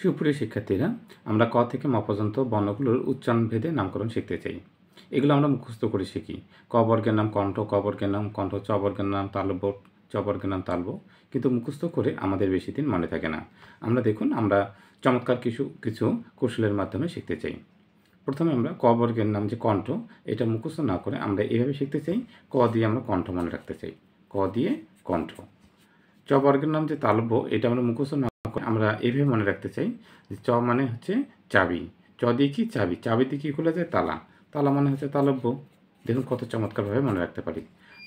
সুপ্রিয় শিক্ষার্থীরা, আমরা ক থেকে ম পর্যন্ত বর্ণগুলোর উচ্চারণ ভেদে নামকরণ শিখতে চাই। এগুলো আমরা মুখস্থ করে শিখি। ক বর্গের নাম কণ্ঠ, ক বর্গের নাম কণ্ঠ, চ বর্গের নাম তালব্য, চ বর্গের নাম তালব্য। কিন্তু মুখস্থ করে আমাদের বেশি দিন মনে থাকে না। আমরা চমৎকার কিছু কিছু কৌশলের মাধ্যমে শিখতে চাই। প্রথমে আমরা ক বর্গের নাম যে কণ্ঠ, এটা মুখস্থ না করে আমরা এভাবে শিখতে চাই। ক দিয়ে আমরা কণ্ঠ মনে রাখতে চাই, ক দিয়ে কণ্ঠ। চ বর্গের নাম যে তালব্য, এটা আমরা মুখস্থ না করে আমরা এভাবে মনে রাখতে চাই যে চ মানে হচ্ছে চাবি, চ দিয়ে কি চাবি, চাবি দিয়ে কী খোলা যায় তালা, তালা মানে হচ্ছে তালব্য। দেখুন কত চমৎকারভাবে মনে রাখতে পারি।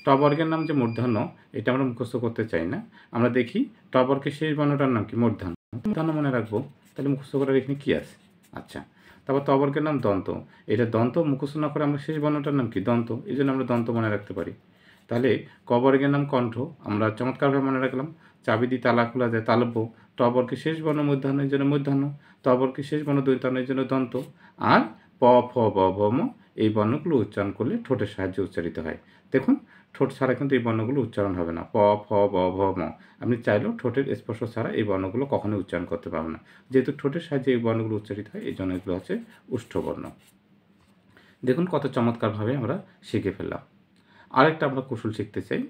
ট বর্গের নাম যে মূর্ধন্য, এটা আমরা মুখস্থ করতে চাই না। আমরা দেখি ট বর্গের শেষ বর্ণটার নাম কি, মূর্ধন্য, মূর্ধন্য মনে রাখবো। তাহলে মুখস্থ করার এখানে কী আছে? আচ্ছা, তারপর ত বর্গের নাম দন্ত, এটা দন্ত মুখস্থ না করে আমরা শেষ বর্ণটার নাম কি, দন্ত, এই জন্য আমরা দন্ত মনে রাখতে পারি। তাহলে ক বর্গের নাম কণ্ঠ আমরা চমৎকারভাবে মনে রাখলাম, চাবি দিয়ে তালা খোলা যায় তালব্য। ট বর্গের শেষ বর্ণ মূর্ধন্যের জন্য মূর্ধন্য, ত বর্গের শেষ বর্ণ দন্তের জন্য দন্ত, আর প ফ ব ভ ম এই বর্ণগুলো উচ্চারণ করলে ঠোঁটের সাহায্যে উচ্চারিত হয়। দেখুন ঠোঁট ছাড়া কিন্তু এই বর্ণগুলো উচ্চারণ হবে না। প ফ ব ভ ম আপনি চাইলেও ঠোঁটের স্পর্শ ছাড়া এই বর্ণগুলো কখনোই উচ্চারণ করতে পারবেন না। যেহেতু ঠোঁটের সাহায্যে এই বর্ণগুলো উচ্চারিত হয়, এই জন্য এগুলো হচ্ছে উষ্ঠবর্ণ। দেখুন কত চমৎকারভাবে আমরা শিখে ফেললাম। আরেকটা আমরা কৌশল শিখতে চাই।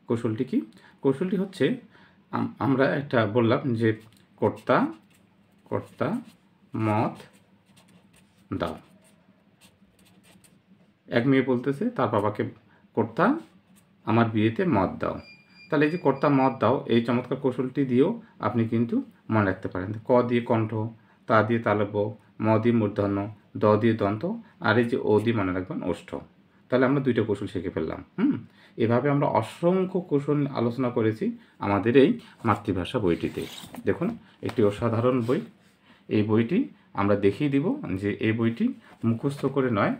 কৌশলটি কি? কৌশলটি হচ্ছে আমরা একটা বললাম যে কর্তা কর্তা মত দাও। এক মেয়ে বলতেছে তার বাবাকে, কর্তা আমার বিয়েতে মত দাও। তাহলে এই যে কর্তা মত দাও, এই চমৎকার কৌশলটি দিয়েও আপনি কিন্তু মনে রাখতে পারেন। ক দিয়ে কণ্ঠ, তা দিয়ে তালব্য, ম দিয়ে মূর্ধন্য, দ দিয়ে দন্ত, আর এই যে ও দিয়ে মনে রাখবেন ওষ্ঠ। তাহলে আমরা দুইটা কৌশল শিখে ফেললাম। এভাবে আমরা অসংখ্য কৌশল আলোচনা করেছি আমাদের এই মাতৃভাষা বইটিতে। দেখুন একটি অসাধারণ বই। এই বইটি আমরা দেখিয়ে দিব যে এই বইটি মুখস্থ করে নয়,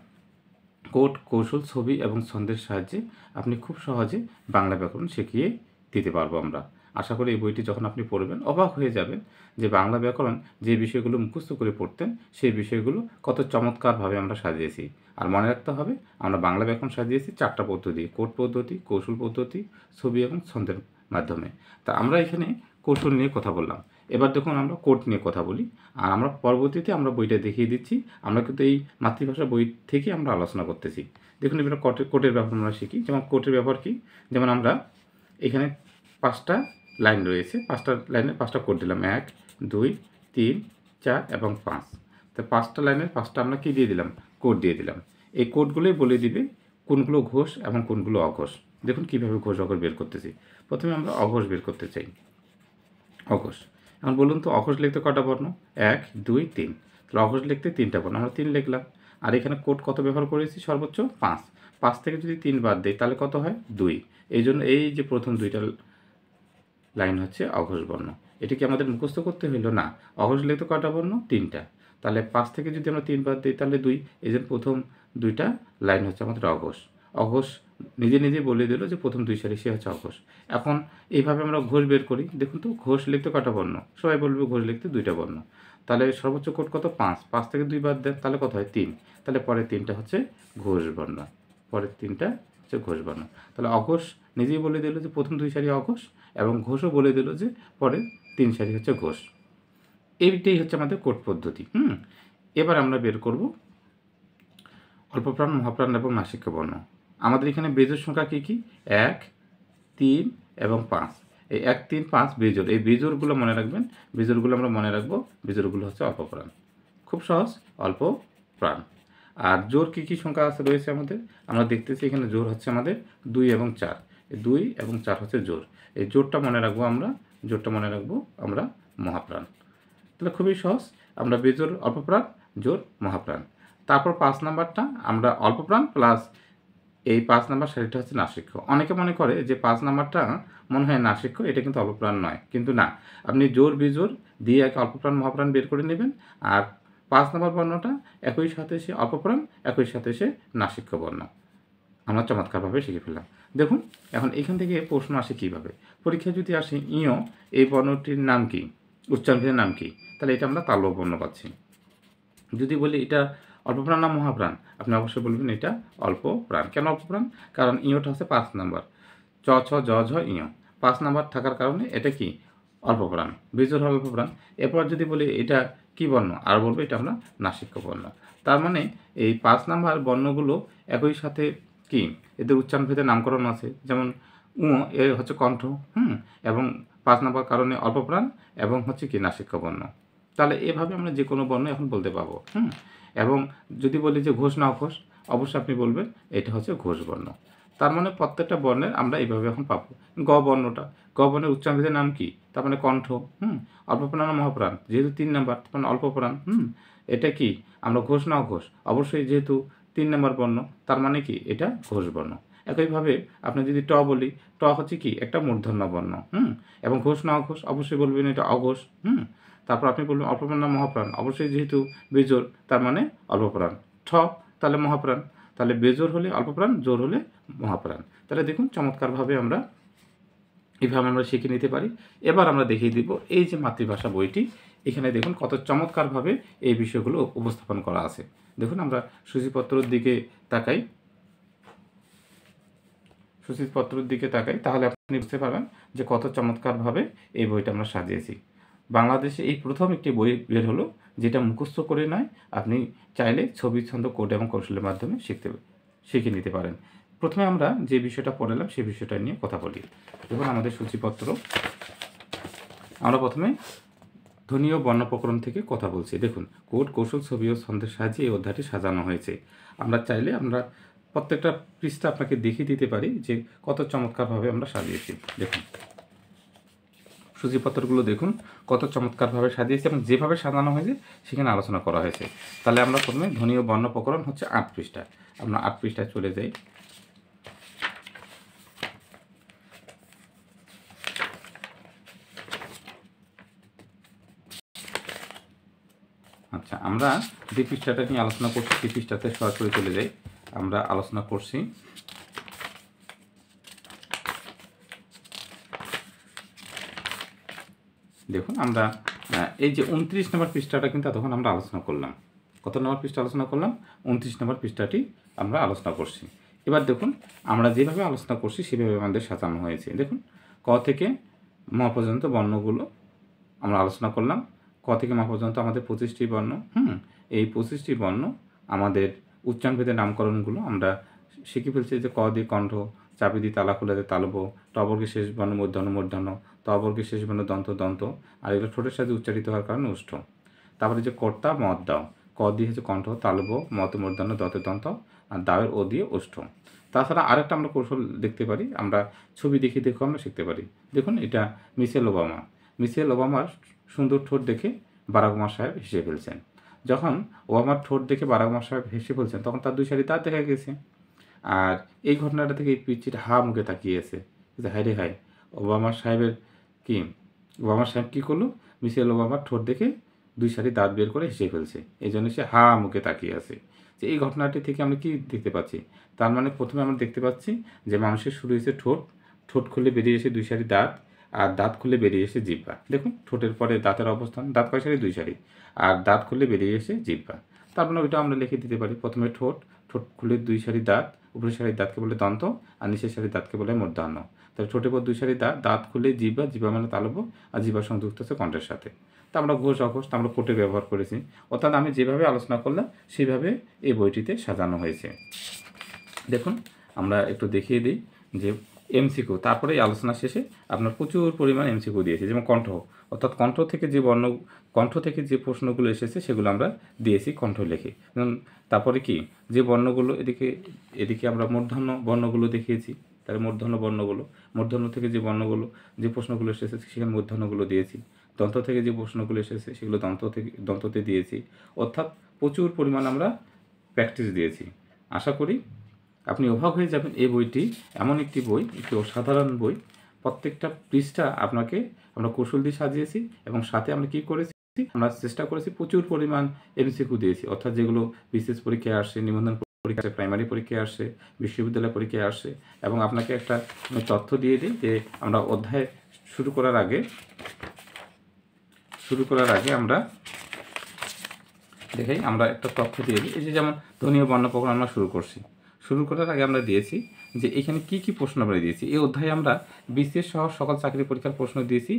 কোড, কৌশল, ছবি এবং ছন্দের সাহায্যে আপনি খুব সহজে বাংলা ব্যাকরণ শিখিয়ে দিতে পারবো আমরা। আশা করি এই বইটি যখন আপনি পড়বেন অবাক হয়ে যাবেন যে বাংলা ব্যাকরণ যে বিষয়গুলো মুখস্থ করে পড়তেন সেই বিষয়গুলো কত চমৎকারভাবে আমরা সাজিয়েছি। আর মনে রাখতে হবে আমরা বাংলা ব্যাকরণ সাজিয়েছি 4টা পদ্ধতি: কোড পদ্ধতি, কৌশল পদ্ধতি, ছবি এবং ছন্দের মাধ্যমে। তা আমরা এখানে কৌশল নিয়ে কথা বললাম, এবার দেখুন আমরা কোড নিয়ে কথা বলি। আর আমরা পরবর্তীতে আমরা বইটা দেখিয়ে দিচ্ছি। আমরা কিন্তু এই মাতৃভাষা বই থেকে আমরা আলোচনা করতেছি। দেখুন এবার কোডের ব্যবহার আমরা শিখি। যেমন কোডের ব্যবহার কি, যেমন আমরা এখানে 5টা লাইন রয়েছে, 5টা লাইনে 5টা কোড দিলাম, 1 2 3 4 এবং 5। তো 5টা লাইনের 5টা আমরা কি দিয়ে দিলাম, কোড দিয়ে দিলাম। এই কোডগুলোই বলে দিবে কোনগুলো ঘোষ এবং কোনগুলো অঘোষ। দেখুন কীভাবে ঘোষ অঘোষ বের করতেছি। প্রথমে আমরা অঘোষ বের করতে চাই, অঘোষ। এখন বলুন তো অঘোষ লিখতে কটা বর্ণ, 1 2 3। তাহলে অঘোষ লিখতে 3টা বর্ণ, আমরা 3 লিখলাম। আর এখানে কোড কত ব্যবহার করেছি, সর্বোচ্চ 5। 5 থেকে যদি 3 বাদ দেয় তাহলে কত হয়, 2। এই জন্য এই যে প্রথম 2টা লাইন হচ্ছে অঘোষ বর্ণ। এটা কি আমাদের মুখস্থ করতে হইল না? অঘোষ লিখতে কটা বর্ণ, 3টা। তাহলে 5 থেকে যদি আমরা 3 বাদ দিই তাহলে 2। এই জন্য প্রথম 2টা লাইন হচ্ছে আমাদের অঘোষ। অঘোষ নিজে নিজে বলে দিল যে প্রথম 2 সারি সে হচ্ছে অঘোষ। এখন এইভাবে আমরা ঘোষ বের করি। দেখুন তো ঘোষ লিখতে কটা বর্ণ, সবাই বলবে ঘোষ লিখতে 2টা বর্ণ। তাহলে সর্বোচ্চ কোড কত, 5। 5 থেকে 2 বাদ দেন তাহলে কত হয়, 3। তাহলে পরের 3টা হচ্ছে ঘোষ বর্ণ, পরের 3টা হচ্ছে ঘোষ বর্ণ। তাহলে অঘোষ নিজেই বলে দিল যে প্রথম 2 সারি অঘোষ, এবং ঘোষও বলে দিল যে পরের 3 সারি হচ্ছে ঘোষ। এইটাই হচ্ছে আমাদের কোড পদ্ধতি। এবার আমরা বের করব অল্পপ্রাণ, মহাপ্রাণ এবং নাসিক্য বর্ণ। আমাদের এখানে বেজোড় সংখ্যা কী কী, 1 3 এবং 5। এই 1 3 5 বেজোড়, এই বেজোড়গুলো মনে রাখবেন। বেজোড়গুলো আমরা মনে রাখবো, বেজোড়গুলো হচ্ছে অল্পপ্রাণ। খুব সহজ, অল্প প্রাণ। আর জোর কী কী সংখ্যা আছে রয়েছে আমাদের, আমরা দেখতেছি এখানে জোর হচ্ছে আমাদের 2 এবং 4। এই 2 এবং 4 হচ্ছে জোর। এই জোরটা মনে রাখবো আমরা, জোরটা মনে রাখবো আমরা মহাপ্রাণ। তাহলে খুবই সহজ, আমরা বেজোড় অল্পপ্রাণ, জোর মহাপ্রাণ। তারপর 5 নাম্বারটা আমরা অল্পপ্রাণ প্লাস এই 5 নাম্বার সারিটা হচ্ছে নাসিক্য। অনেকে মনে করে যে 5 নাম্বারটা মনে হয় নাসিক্য, এটা কিন্তু অল্পপ্রাণ নয়। কিন্তু না, আপনি জোর বিজোড় দিয়ে এক অল্পপ্রাণ মহাপ্রাণ বের করে নেবেন। আর 5 নাম্বার বর্ণটা একই সাথে সে অল্পপ্রাণ, একই সাথে সে নাসিক্য বর্ণ। আমরা চমৎকারভাবে শিখে ফেললাম। দেখুন এখন এখান থেকে প্রশ্ন আসে কীভাবে, পরীক্ষায় যদি আসে ইয় এই বর্ণটির নাম কি, উচ্চারণের নাম কি, তাহলে এটা আমরা তালব্য বর্ণ পাচ্ছি। যদি বলি এটা অল্পপ্রাণ না মহাপ্রাণ, আপনি অবশ্যই বলবেন এটা অল্প প্রাণ। কেন অল্প প্রাণ? কারণ ইয়টা হচ্ছে 5 নাম্বার, চ ছ জ ঝ ইয় 5 নাম্বার থাকার কারণে এটা কি অল্প প্রাণ, বেজোড় হলে অল্প প্রাণ। এরপর যদি বলি এটা কি বর্ণ, আর বলবো এটা আমরা নাসিক্য বর্ণ। তার মানে এই 5 নাম্বার বর্ণগুলো একই সাথে কি এদের উচ্চারণ ভেদে নামকরণ আছে। যেমন এ হচ্ছে কণ্ঠ, এবং 5 নাম্বার কারণে অল্প প্রাণ এবং হচ্ছে কি নাসিক্য বর্ণ। তাহলে এভাবে আমরা যে কোনো বর্ণ এখন বলতে পারবো। এবং যদি বলি যে ঘোষ না অঘোষ, অবশ্যই আপনি বলবেন এটা হচ্ছে ঘোষ বর্ণ। তার মানে প্রত্যেকটা বর্ণের আমরা এইভাবে এখন পাবো। গ বর্ণটা, গ বর্ণের উচ্চারণভেদের নাম কি? তার মানে কণ্ঠ। অল্প প্রাণ না মহাপ্রাণ, যেহেতু 3 নাম্বার তার মানে অল্প প্রাণ। এটা কি আমরা ঘোষ না অঘোষ, অবশ্যই যেহেতু 3 নাম্বার বর্ণ তার মানে কি এটা ঘোষ বর্ণ। একইভাবে আপনি যদি ট বলি, ট হচ্ছে কি একটা মূর্ধন্য বর্ণ। এবং ঘোষ না অঘোষ, অবশ্যই বলবেন এটা অঘোষ। তারপর আপনি বলবেন অল্প প্রাণ না মহাপ্রাণ, অবশ্যই যেহেতু বেজোর তার মানে অল্প প্রাণ। ঠ তাহলে মহাপ্রাণ, তাহলে বেজোর হলে অল্প প্রাণ, জোর হলে মহাপ্রাণ। তাহলে দেখুন চমৎকারভাবে আমরা এইভাবে আমরা শিখে নিতে পারি। এবার আমরা দেখিয়ে দিব এই যে মাতৃভাষা বইটি, এখানে দেখুন কত চমৎকারভাবে এই বিষয়গুলো উপস্থাপন করা আছে। দেখুন আমরা সূচিপত্রের দিকে তাকাই, সূচিপত্রের দিকে তাকাই, তাহলে আপনি বুঝতে পারবেন যে কত চমৎকারভাবে এই বইটা আমরা সাজিয়েছি। বাংলাদেশে এই প্রথম একটি বই বের হলো যেটা মুখস্থ করে নয়, আপনি চাইলে ছবি, ছন্দ, কোড এবং কৌশলের মাধ্যমে শিখে নিতে পারেন। প্রথমে আমরা যে বিষয়টা পড়লাম সেই বিষয়টা নিয়ে কথা বলি। দেখুন আমাদের সূচিপত্র, আমরা প্রথমে ধ্বনি ও বর্ণ প্রকরণ থেকে কথা বলছি। দেখুন কোড, কৌশল, ছবি ও ছন্দের সাহায্যে এই অধ্যায়টি সাজানো হয়েছে। আমরা চাইলে আমরা প্রত্যেকটা পৃষ্ঠা আপনাকে দেখিয়ে দিতে পারি যে কত চমৎকারভাবে আমরা সাজিয়েছি। দেখুন সূচিপত্রগুলো দেখুন কত চমৎকারভাবে সাজিয়েছে এবং যেভাবে সাজানো হয়েছে সেখানে আলোচনা করা হয়েছে। তাহলে আমরা প্রথমে ধ্বনি ও বর্ণ প্রকরণ হচ্ছে 8 পৃষ্ঠা, আমরা 8 পৃষ্ঠায় চলে যাই। আচ্ছা, আমরা যে পৃষ্ঠাটা নিয়ে আলোচনা করছি সেই পৃষ্ঠাতে সরাসরি চলে যাই। আমরা আলোচনা করছি দেখুন আমরা এই যে 29 নম্বর পৃষ্ঠাটা কিন্তু তখন আমরা আলোচনা করলাম। কত নম্বর পৃষ্ঠা আলোচনা করলাম? 29 নম্বর পৃষ্ঠাটি আমরা আলোচনা করছি। এবার দেখুন আমরা যেভাবে আলোচনা করছি সেভাবে আমাদের সাজানো হয়েছে। দেখুন ক থেকে ম পর্যন্ত বর্ণগুলো আমরা আলোচনা করলাম। ক থেকে মা পর্যন্ত আমাদের 25টি বর্ণ। এই 25টি বর্ণ আমাদের উচ্চারণভেদের নামকরণগুলো আমরা শিখে ফেলছি। যে ক দিয়ে কণ্ঠ, চাপি দিয়ে তালা খুলে দিয়ে তালব, ট বর্গের শেষ বর্ণ মূর্ধন্য মূর্ধন্য, ত বর্গের শেষ বর্ণ দন্ত দন্ত, আর এগুলো ঠোঁটের সাথে উচ্চারিত হওয়ার কারণে উষ্ঠ। তারপরে যে কর্তা মদ দাও, ক দিয়ে হচ্ছে কণ্ঠ, তালব, মত মূর্ধন্য, দন্তের দন্ত, আর দাওয়ের ও দিয়ে ওষ্ঠ। তাছাড়া আরেকটা আমরা কৌশল দেখতে পারি, আমরা ছবি দেখে দেখেও আমরা শিখতে পারি। দেখুন এটা মিশেল ওবামা। মিশেল ওবামার সুন্দর ঠোঁট দেখে বারাক ওবামা সাহেব হেসে ফেলছেন। যখন ওবামার ঠোঁট দেখে বারাক ওবামা সাহেব হেসে ফেলছেন তখন তার 2 সারি দাঁত দেখা গেছে। আর এই ঘটনাটা থেকে এই পিচ্চিটা হা মুখে তাকিয়েছে যে হায় রে হায়, ওবামা সাহেবের কি, ওবামা সাহেব কী করলো? মিশেল ওবামার ঠোঁট দেখে 2 সারি দাঁত বের করে হেসে ফেলছে, এই জন্য সে হা মুখে তাকিয়ে আছে। যে এই ঘটনাটি থেকে আমরা কি দেখতে পাচ্ছি? তার মানে প্রথমে আমরা দেখতে পাচ্ছি যে মানুষের শুরু হয়েছে ঠোঁট, ঠোঁট খুলে বেরিয়ে এসে 2 সারি দাঁত, আর দাঁত খুলে বেরিয়ে এসে জিহ্বা। দেখুন ঠোঁটের পরে দাঁতের অবস্থান, দাঁত কয় সারি? 2 সারি, আর দাঁত খুলে বেরিয়ে এসে জিহ্বা। তার মানে ওইটা আমরা লিখে দিতে পারি। প্রথমে ঠোঁট, ঠোঁট খুলে 2 সারি দাঁত, উপরের সারির দাঁতকে বলে দন্ত, আর নিচের সারির দাঁতকে বলে মূর্ধন্য। তাহলে ঠোঁটের পর 2 সারি দাঁত, দাঁত খুলে জিহ্বা, জিহ্বা মানে তালব্য, আর জিহ্বা সংযুক্ত আছে কণ্ঠের সাথে। তা আমরা ঘোষ অঘোষ আমরা কোটে ব্যবহার করেছি। অর্থাৎ আমি যেভাবে আলোচনা করলাম সেইভাবে এই বইটিতে সাজানো হয়েছে। দেখুন আমরা একটু দেখিয়ে দিই যে এমসিকিউ, তারপরে এই আলোচনা শেষে আপনার প্রচুর পরিমাণ এমসিকিউ দিয়েছি। যেমন কণ্ঠ, অর্থাৎ কণ্ঠ থেকে যে কণ্ঠ থেকে যে প্রশ্নগুলো এসেছে সেগুলো আমরা দিয়েছি কণ্ঠ লিখে। তারপরে কি যে বর্ণগুলো এদিকে আমরা মূর্ধন্য বর্ণগুলো দেখিয়েছি, তাহলে মূর্ধন্য বর্ণগুলো, মূর্ধন্য থেকে যে বর্ণগুলো যে প্রশ্নগুলো এসেছে সেখানে মূর্ধন্যগুলো দিয়েছি। দন্ত থেকে যে প্রশ্নগুলো এসেছে সেগুলো দন্ততে দিয়েছি। অর্থাৎ প্রচুর পরিমাণ আমরা প্র্যাকটিস দিয়েছি। আশা করি আপনি অবাক হয়ে যাবেন। এই বইটি এমন একটি বই, একটি অসাধারণ বই। প্রত্যেকটা পৃষ্ঠা আপনাকে আমরা কৌশল দিয়ে সাজিয়েছি এবং সাথে আমরা কী করেছি, আমরা চেষ্টা করেছি প্রচুর পরিমাণ এমসিকিউ দিয়েছি। অর্থাৎ যেগুলো বিশেষ পরীক্ষায় আসে, নিবন্ধন পরীক্ষা আসে, প্রাইমারি পরীক্ষায় আসে, বিশ্ববিদ্যালয় পরীক্ষায় আসে। এবং আপনাকে একটা তথ্য দিয়ে দিই যে আমরা অধ্যায় শুরু করার আগে আমরা আমরা একটা তথ্য দিয়ে দিই। এই যে যেমন ধ্বনি ও বর্ণ প্রকরণ আমরা শুরু করার আগে আমরা দিয়েছি যে এখানে কি কি প্রশ্নাবলী দিয়েছি। এই অধ্যায়ে আমরা বিসিএস সহ সকল চাকরি পরীক্ষার প্রশ্ন দিয়েছি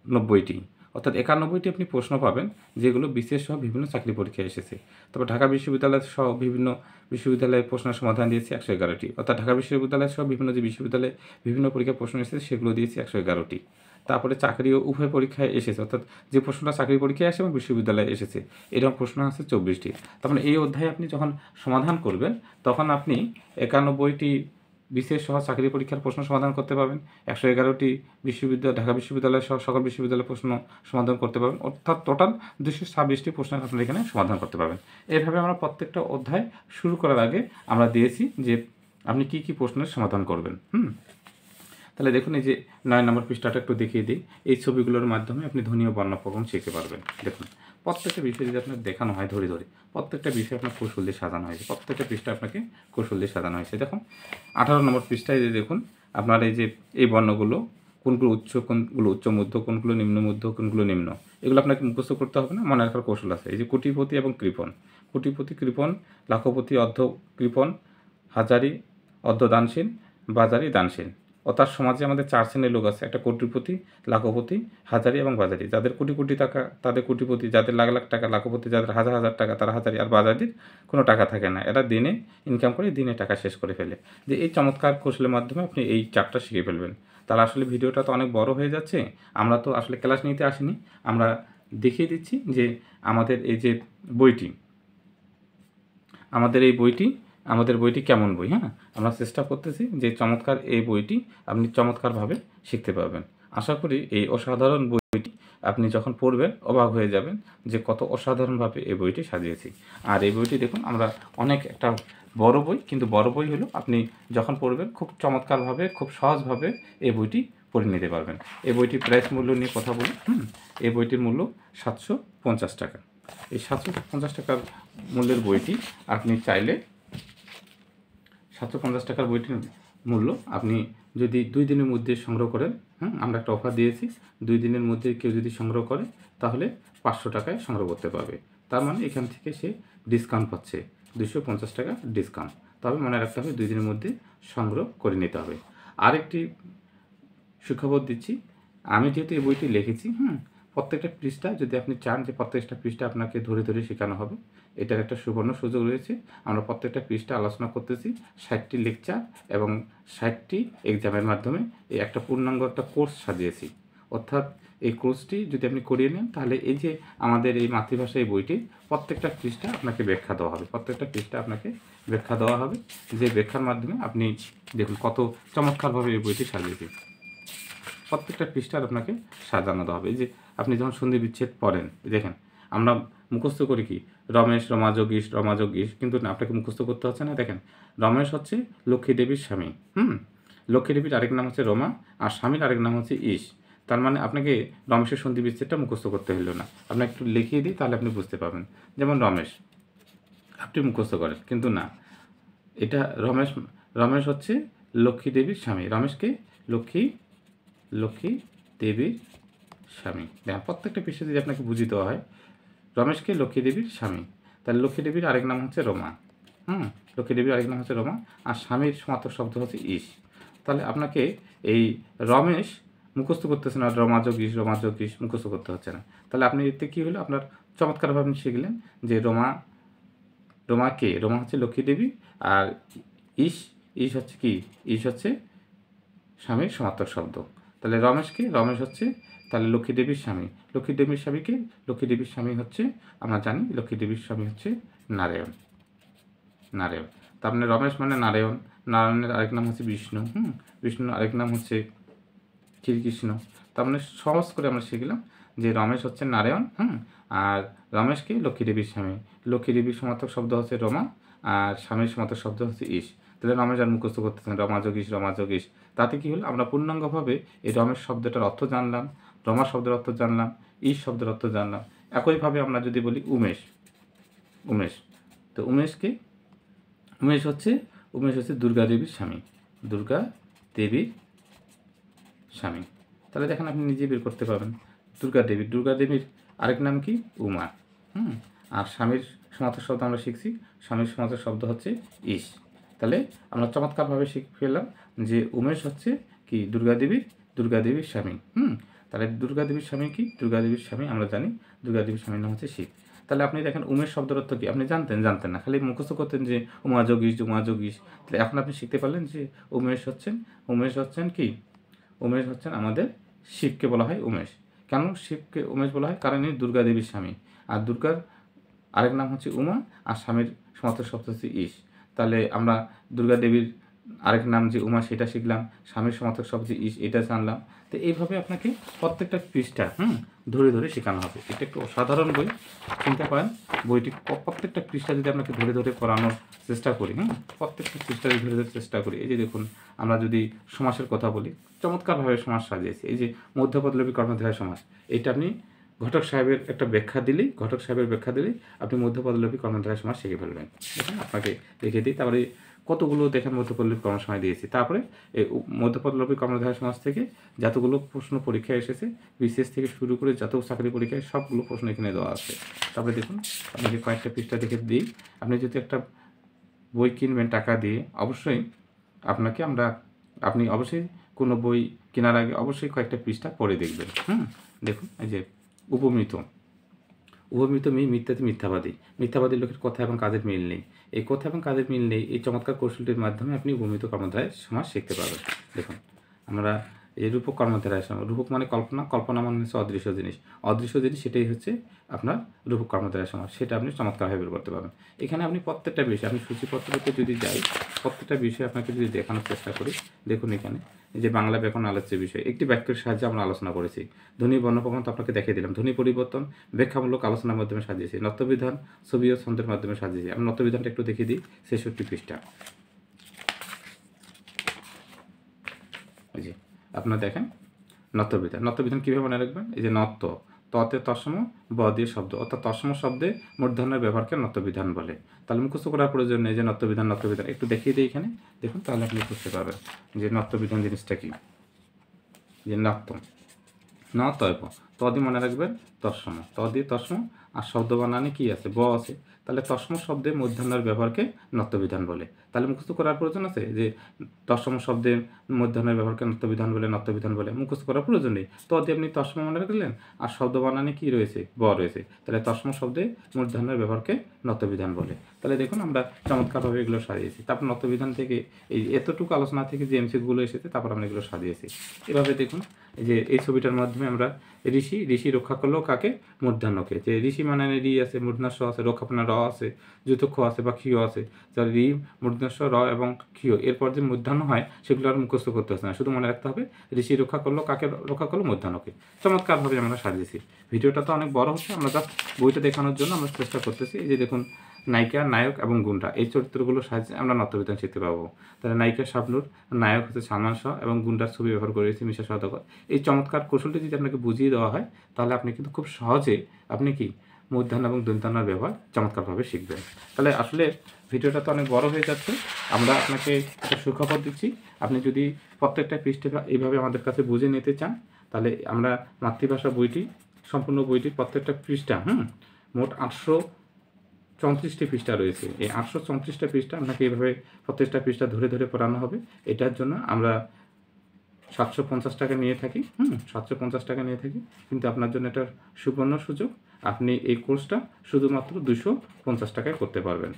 91টি, অর্থাৎ 91টি আপনি প্রশ্ন পাবেন যেগুলো বিসিএস সহ বিভিন্ন চাকরি পরীক্ষায় এসেছে। তবে ঢাকা বিশ্ববিদ্যালয় সহ বিভিন্ন বিশ্ববিদ্যালয়ের প্রশ্নের সমাধান দিয়েছি 111টি, অর্থাৎ ঢাকা বিশ্ববিদ্যালয় সহ বিভিন্ন যে বিশ্ববিদ্যালয়ে বিভিন্ন পরীক্ষার প্রশ্ন এসেছে সেগুলো দিয়েছি 111টি। তারপরে চাকরি ও উভয় পরীক্ষায় এসেছে, অর্থাৎ যে প্রশ্নটা চাকরি পরীক্ষায় আসে এবং বিশ্ববিদ্যালয়ে এসেছে এরকম প্রশ্ন আছে 24টি। তার মানে এই অধ্যায়ে আপনি যখন সমাধান করবেন তখন আপনি 91টি বিসিএস সহ চাকরি পরীক্ষার প্রশ্ন সমাধান করতে পারবেন, 111টি ঢাকা বিশ্ববিদ্যালয় সহ সকল বিশ্ববিদ্যালয়ের প্রশ্ন সমাধান করতে পারবেন, অর্থাৎ টোটাল 226টি প্রশ্ন আপনারা এখানে সমাধান করতে পারবেন। এইভাবে আমরা প্রত্যেকটা অধ্যায় শুরু করার আগে আমরা দিয়েছি যে আপনি কি কি প্রশ্নের সমাধান করবেন। তাহলে দেখুন এই যে 9 নম্বর পৃষ্ঠাটা একটু দেখিয়ে দিই। এই ছবিগুলোর মাধ্যমে আপনি ধ্বনি ও বর্ণপ্রকরণ শিখতে পারবেন। দেখুন প্রত্যেকটা বিষয় যদি আপনার দেখানো হয় ধরে ধরে, প্রত্যেকটা বিষয় আপনার কৌশল দিয়ে সাজানো হয়েছে, প্রত্যেকটা পৃষ্ঠা আপনাকে কৌশল দিয়ে সাজানো হয়েছে। দেখুন 18 নম্বর পৃষ্ঠায় যে দেখুন আপনার এই যে এই বর্ণগুলো কোনগুলো উচ্চ, কোনগুলো উচ্চ মধ্য, কোনগুলো নিম্ন মধ্য, কোনগুলো নিম্ন, এগুলো আপনাকে মুখস্থ করতে হবে না, মনে রাখার কৌশল আছে। এই যে কোটিপতি এবং কৃপণ, কোটিপতি কৃপণ, লাখপতি অর্ধ কৃপণ, হাজারি অর্ধ দানশীল, বাজারি দানশীল। অর্থাৎ সমাজে আমাদের 4 শ্রেণীর লোক আছে, একটা কোটিপতি, লাখপতি, হাজারি এবং বাজারি। যাদের কোটি কোটি টাকা তাদের কোটিপতি, যাদের লাখ লাখ টাকা লাখপতি, যাদের হাজার হাজার টাকা তারা হাজারি, আর বাজারির কোনো টাকা থাকে না, এরা দিনে ইনকাম করে দিনে টাকা শেষ করে ফেলে। যে এই চমৎকার কৌশলের মাধ্যমে আপনি এই চারটা শিখে ফেলবেন। তাহলে আসলে ভিডিওটা তো অনেক বড় হয়ে যাচ্ছে, আমরা তো আসলে ক্লাস নিতে আসিনি, আমরা দেখিয়ে দিচ্ছি যে আমাদের এই যে বইটি, আমাদের বইটি কেমন বই। আমরা চেষ্টা করতেছি যে চমৎকার এই বইটি আপনি চমৎকারভাবে শিখতে পারবেন। আশা করি এই অসাধারণ বইটি আপনি যখন পড়বেন অবাক হয়ে যাবেন যে কত অসাধারণভাবে এই বইটি সাজিয়েছি। আর এই বইটি দেখুন আমরা অনেক একটা বড় বই, কিন্তু বড় বই হলো আপনি যখন পড়বেন খুব চমৎকারভাবে খুব সহজভাবে এই বইটি পড়ে নিতে পারবেন। এই বইটির প্রাইস মূল্য নিয়ে কথা বলি। এই বইটির মূল্য 750 টাকা। এই 750 টাকার মূল্যের বইটি আপনি চাইলে 750 টাকার বইটির মূল্য আপনি যদি 2 দিনের মধ্যে সংগ্রহ করেন, আমরা একটা অফার দিয়েছি, 2 দিনের মধ্যে কেউ যদি সংগ্রহ করে তাহলে 500 টাকায় সংগ্রহ করতে পারবে। তার মানে এখান থেকে সে ডিসকাউন্ট পাচ্ছে, 250 টাকা ডিসকাউন্ট। তবে মনে রাখতে হবে 2 দিনের মধ্যে সংগ্রহ করে নিতে হবে। আরেকটি সুখবর দিচ্ছি, আমি যেহেতু এই বইটি লিখেছি, প্রত্যেকটা পৃষ্ঠা যদি আপনি চান যে প্রত্যেকটা পৃষ্ঠা আপনাকে ধরে ধরে শেখানো হবে, এটার একটা সুবর্ণ সুযোগ রয়েছে। আমরা প্রত্যেকটা পৃষ্ঠা আলোচনা করতেছি, 60টি লেকচার এবং 60টি এক্সামের মাধ্যমে এই একটা পূর্ণাঙ্গ একটা কোর্স সাজিয়েছি। অর্থাৎ এই কোর্সটি যদি আপনি করিয়ে নেন তাহলে এই যে আমাদের এই মাতৃভাষা এই বইটি প্রত্যেকটা পৃষ্ঠা আপনাকে ব্যাখ্যা দেওয়া হবে, প্রত্যেকটা পৃষ্ঠা আপনাকে ব্যাখ্যা দেওয়া হবে, যে ব্যাখ্যার মাধ্যমে আপনি দেখুন কত চমৎকারভাবে এই বইটি সাজিয়েছি। প্রত্যেকটা পৃষ্ঠার আপনাকে সাজানো দেওয়া হবে। এই যে আপনি যখন সন্ধি বিচ্ছেদ পড়েন, দেখেন আমরা মুখস্থ করি কি রমেশ রমাযোগীশ রমাযোগীশ, কিন্তু না, আপনাকে মুখস্থ করতে হচ্ছে না। দেখেন রমেশ হচ্ছে লক্ষ্মী দেবীর স্বামী, লক্ষ্মী দেবীর আরেক নাম হচ্ছে রমা, আর স্বামীর আরেক নাম হচ্ছে ঈশ। তার মানে আপনাকে রমেশের সন্ধি বিচ্ছেদটা মুখস্থ করতে হলো না, আপনাকে একটু লিখিয়ে দিই তাহলে আপনি বুঝতে পারবেন। যেমন রমেশ আপনি মুখস্থ করেন, কিন্তু না, এটা রমেশ হচ্ছে লক্ষ্মী দেবীর স্বামী, রমেশকে লক্ষ্মী দেবীর স্বামী। দেখেন প্রত্যেকটা পৃষ্ঠা যদি আপনাকে বুঝিয়ে দেওয়া হয় রমেশকে লক্ষ্মী দেবীর স্বামী, তাহলে লক্ষ্মী দেবীর আরেক নাম হচ্ছে রমা, লক্ষ্মী দেবীর আরেক নাম হচ্ছে রমা, আর স্বামীর সমার্থক শব্দ হচ্ছে ঈশ। তাহলে আপনাকে এই রমেশ মুখস্থ করতেছে না, রমাযোগীশ মুখস্থ করতে হচ্ছে না। তাহলে আপনি এতে কী হলো, আপনার চমৎকারভাবে শিখলেন যে রমা কে, রমা হচ্ছে লক্ষ্মী দেবী, আর ঈশ হচ্ছে কি, ঈশ হচ্ছে স্বামীর সমার্থক শব্দ। তাহলে রমেশ হচ্ছে তাহলে লক্ষ্মী দেবীর স্বামী, লক্ষ্মী দেবীর স্বামীকে, লক্ষ্মী দেবীর স্বামী হচ্ছে আমরা জানি লক্ষ্মী দেবীর স্বামী হচ্ছে নারায়ণ। তার মানে রমেশ মানে নারায়ণের আরেক নাম হচ্ছে বিষ্ণু, বিষ্ণুর আরেক নাম হচ্ছে শ্রীকৃষ্ণ। তার মানে সহজ করে আমরা শিখলাম যে রমেশ হচ্ছে নারায়ণ, আর রমেশকে লক্ষ্মী দেবীর স্বামী, লক্ষ্মী দেবীর সমার্থক শব্দ হচ্ছে রমা, আর স্বামীর সমার্থক শব্দ হচ্ছে ঈশ। তাহলে রমেশ আর মুখস্থ করতেছেন রমাযোগীশ, তাতে কী হলো, আমরা পূর্ণাঙ্গভাবে এই রমেশ শব্দটার অর্থ জানলাম, রমা শব্দের অর্থ জানলাম, ঈশ শব্দের অর্থ জানলাম। একইভাবে আমরা যদি বলি উমেশ, তো উমেশ হচ্ছে দুর্গা দেবীর স্বামী, তাহলে দেখেন আপনি নিজে বের করতে পারবেন। দুর্গা দেবীর আরেক নাম কি, উমা, আর স্বামীর সমার্থক শব্দ আমরা শিখছি, স্বামীর সমার্থক শব্দ হচ্ছে ঈশ। তাহলে আমরা চমৎকারভাবে শিখে ফেললাম যে উমেশ হচ্ছে কি দুর্গাদেবীর স্বামী। তাহলে দুর্গাদেবীর স্বামী কি? দুর্গাদেবীর স্বামী আমরা জানি, দুর্গাদেবীর স্বামীর নাম হচ্ছে শিব। তাহলে আপনি দেখেন উমেশ শব্দের অর্থ কি? আপনি জানতেন না, খালি মুখস্থ করতেন যে উমা যোগীশ। তাহলে এখন আপনি শিখতে পারলেন যে উমেশ হচ্ছেন কি? উমেশ হচ্ছেন আমাদের শিবকে বলা হয় উমেশ। কেন শিবকে উমেশ বলা হয়? কারণ ইনি দুর্গাদেবীর স্বামী, আর দুর্গার আরেক নাম হচ্ছে উমা, আর স্বামীর সমার্থক শব্দ হচ্ছে ঈশ। তাহলে আমরা দুর্গাদেবীর আরেক নাম যে উমা সেটা শিখলাম, স্বামীর সমার্থক শব্দ ঈশ এটা জানলাম। তো এইভাবে আপনাকে প্রত্যেকটা পৃষ্ঠা ধরে শেখানো হবে। এটা একটু অসাধারণ বই, চিন্তা করেন বইটি প্রত্যেকটা পৃষ্ঠা যদি আপনাকে ধরে পড়ানোর চেষ্টা করি, প্রত্যেকটা পৃষ্ঠা যদি ধরে চেষ্টা করি। এই যে দেখুন, আমরা যদি সমাসের কথা বলি, চমৎকারভাবে সমাস সাজিয়েছি। এই যে মধ্যপদলোপী কর্মধারয় সমাস, এটা আপনি ঘটক সাহেবের ব্যাখ্যা দিলেই আপনি মধ্যপদলোপী কর্মধারয় সমাস শিখে ফেলবেন। দেখুন আপনাকে দেখে দিই, তারপরে কতগুলো দেখেন মধ্যপদলোপী কর্মসময় দিয়েছি। তারপরে এই মধ্যপদলোপী কর্মধারয় সমাস থেকে যতগুলো প্রশ্ন পরীক্ষায় এসেছে, বিশেষ থেকে শুরু করে যত চাকরি পরীক্ষায় সবগুলো প্রশ্ন এখানে দেওয়া আছে। তারপরে দেখুন আপনাকে কয়েকটা পৃষ্ঠা দেখে দিই। আপনি যদি একটা বই কিনবেন টাকা দিয়ে, অবশ্যই আপনি অবশ্যই কোনো বই কেনার আগে অবশ্যই কয়েকটা পৃষ্ঠা পড়ে দেখবেন। দেখুন এই যে উপমিত মিথ্যাতে মিথ্যাবাদী লোকের কথা এবং কাজের মিল নেই। এই কথা এবং কাজের মিল নেই, এই চমৎকার কৌশলটির মাধ্যমে আপনি উপমিত কর্মধারয় সমাস শিখতে পারবেন। দেখুন আমরা এই রূপক কর্মধারয় সমাস, রূপক মানে কল্পনা মানে হচ্ছে অদৃশ্য জিনিস, সেটাই হচ্ছে আপনার রূপক কর্মধারয় সমাস। সেটা আপনি চমৎকারভাবে বের করতে পারবেন। এখানে আপনি প্রত্যেকটা বিষয়, আমি সূচিপত্রতে যদি যাই, প্রত্যেকটা বিষয় আপনাকে যদি দেখানোর চেষ্টা করি, দেখুন এখানে এই যে বাংলা ব্যাকরণ আলোচ্য বিষয়, একটি বাক্যের সাহায্যে আমরা আলোচনা করেছি। ধ্বনি বর্ণপ্রবণ তো আপনাকে দেখিয়ে দিলাম। ধ্বনি পরিবর্তন ব্যাখ্যামূলক আলোচনার মাধ্যমে সাজিয়েছি। নত্যবিধান ছবি ও ছন্দের মাধ্যমে সাজিয়েছি। আমি নত্যবিধানটা একটু দেখিয়ে দিই, 66 পৃষ্ঠা। এই যে আপনারা দেখেন নত্যবিধান কীভাবে মনে রাখবেন? এই যে নত্য, ততে তৎসম, ব দিয়ে শব্দ, অর্থাৎ তৎসম শব্দে মূর্ধন্যের ব্যবহারকে নত্যবিধান বলে। তাহলে মুখস্থ করার প্রয়োজন নেই যে নত্যবিধান একটু দেখিয়ে দিই এখানে, দেখুন তাহলে আপনি বুঝতে পারবেন যে নত্যবিধান জিনিসটা কি। যে ন তয়ব, ত দিয়ে মনে রাখবেন তৎসম, ত দিয়ে তৎসম, আর শব্দ বানানে কি আছে? ব আছে। তাহলে তৎসম শব্দে মূর্ধন্যের ব্যবহারকে নত্যবিধান বলে। তাহলে মুখস্থ করার প্রয়োজন আছে যে তৎসম শব্দে মূর্ধন্যের ব্যবহারকে নত্যবিধান বলে, মুখস্থ করার প্রয়োজন নেই। ত দিয়ে আপনি তৎসম মনে রাখলেন, আর শব্দ বানানে কি রয়েছে? ব রয়েছে। তাহলে তৎসম শব্দে মূর্ধন্যের ব্যবহারকে নত্যবিধান বলে। তাহলে দেখুন আমরা চমৎকারভাবে এগুলো সাজিয়েছি। তারপর নত্যবিধান থেকে এই এতটুকু আলোচনা থেকে যে এমসিকিউগুলো এসেছে, তারপর আমরা এগুলো সাজিয়েছি। এভাবে দেখুন যে এই ছবিটার মাধ্যমে আমরা ঋষি রক্ষা করলো কাকে? মূর্ধন্যকে। যে ঋষি মানে রি আছে, মূর্ধন্য আছে, রক্ষা মানে র আছে, যুতক্ষ আছে বা ক্ষীয় আছে। যার রি, মূর্ধন্য, র এবং ক্ষীয়, এরপর যে মূর্ধন্য হয় সেগুলো আর মুখস্থ করতে হচ্ছে না, শুধু মনে রাখতে হবে ঋষি রক্ষা করলো কাকে? রক্ষা করলো মূর্ধন্যকে। চমৎকারভাবে আমরা সাজিয়েছি। ভিডিওটা তো অনেক বড় হচ্ছে, আমরা জাস্ট বইটা দেখানোর জন্য আমরা চেষ্টা করতেছি। এই যে দেখুন নায়িকা, নায়ক এবং গুন্ডা, এই চরিত্রগুলো সাহায্যে আমরা নত্যবিধান শিখতে পাবো। তাহলে নায়িকা শাবনূর, নায়ক হচ্ছে সালমান শাহ এবং গুন্ডার ছবি ব্যবহার করেছি মিশা সওদাগর। এই চমৎকার কৌশলটি যদি আপনাকে বুঝিয়ে দেওয়া হয়, তাহলে আপনি কিন্তু খুব সহজে আপনি কি মূর্ধন্য এবং দন্তান্নর ব্যবহার চমৎকারভাবে শিখবেন। তাহলে আসলে ভিডিওটা তো অনেক বড় হয়ে যাচ্ছে, আমরা আপনাকে একটা সুখবর দিচ্ছি। আপনি যদি প্রত্যেকটা পৃষ্ঠে এইভাবে আমাদের কাছে বুঝে নিতে চান, তাহলে আমরা মাতৃভাষা বইটি, সম্পূর্ণ বইটি প্রত্যেকটা পৃষ্ঠা মোট 834টি পৃষ্ঠা রয়েছে। এই 834টা পৃষ্ঠা আপনাকে এইভাবে প্রত্যেকটা পৃষ্ঠা ধরে পড়ানো হবে। এটার জন্য আমরা 750 টাকা নিয়ে থাকি। 750 টাকা নিয়ে থাকি, কিন্তু আপনার জন্য এটার সুবর্ণ সুযোগ। আপনি এই কোর্সটা শুধুমাত্র 250 টাকায় করতে পারবেন।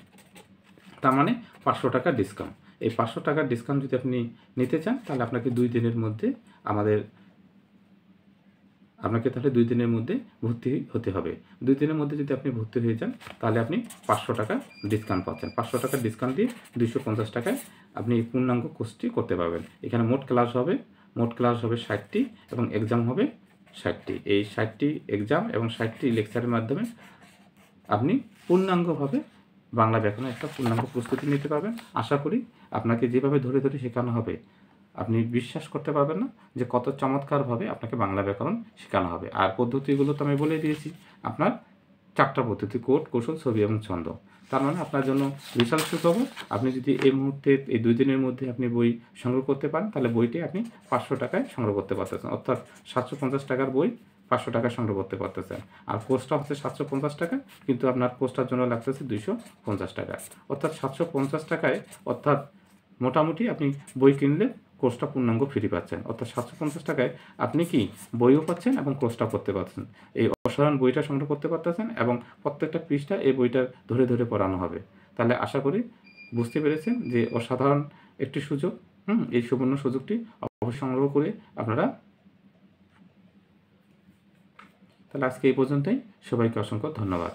তার মানে 500 টাকা ডিসকাউন্ট। এই 500 টাকার ডিসকাউন্ট যদি আপনি নিতে চান, তাহলে আপনাকে 2 দিনের মধ্যে তাহলে 2 দিনের মধ্যে ভর্তি হতে হবে। 2 দিনের মধ্যে যদি আপনি ভর্তি হয়ে যান, তাহলে আপনি 500 টাকা ডিসকাউন্ট পাচ্ছেন। 500 টাকার ডিসকাউন্ট দিয়ে 250 টাকায় আপনি পূর্ণাঙ্গ কোর্সটি করতে পারবেন। এখানে মোট ক্লাস হবে 60টি এবং এক্সাম হবে 60টি। এই 60টি এক্সাম এবং 60টি লেকচারের মাধ্যমে আপনি পূর্ণাঙ্গভাবে বাংলা ব্যাকরণের একটা পূর্ণাঙ্গ প্রস্তুতি নিতে পারবেন। আশা করি আপনাকে যেভাবে ধরে শেখানো হবে, আপনি বিশ্বাস করতে পারবেন না যে কত চমৎকারভাবে আপনাকে বাংলা ব্যাকরণ শেখানো হবে। আর পদ্ধতিগুলো তো আমি বলে দিয়েছি, আপনার 4টা পদ্ধতি: কোড, কৌশল, ছবি এবং ছন্দ। তার মানে আপনার জন্য বিশাল সুখবর। আপনি যদি এই মুহূর্তে এই 2 দিনের মধ্যে আপনি বই সংগ্রহ করতে পারেন, তাহলে বইটি আপনি 500 টাকায় সংগ্রহ করতে পারতেছেন। অর্থাৎ 750 টাকার বই 500 টাকা সংগ্রহ করতে পারতেছেন। আর কোর্সটা হচ্ছে 750 টাকা, কিন্তু আপনার কোর্সটার জন্য লাগতেছে 250 টাকা। অর্থাৎ 750 টাকায়, অর্থাৎ মোটামুটি আপনি বই কিনলে কোর্সটা পূর্ণাঙ্গ ফ্রি পাচ্ছেন। অর্থাৎ 750 টাকায় আপনি কি বইও পাচ্ছেন এবং কোর্সটা করতে পারছেন। এই অসাধারণ বইটা সংগ্রহ করতে পারতেছেন এবং প্রত্যেকটা পৃষ্ঠা এই বইটা ধরে ধরে পড়ানো হবে। তাহলে আশা করি বুঝতে পেরেছেন যে অসাধারণ একটি সুযোগ। এই সুবর্ণ সুযোগটি অবশ্যই সংগ্রহ করে আপনারা। তাহলে আজকে এই পর্যন্তই। সবাইকে অসংখ্য ধন্যবাদ।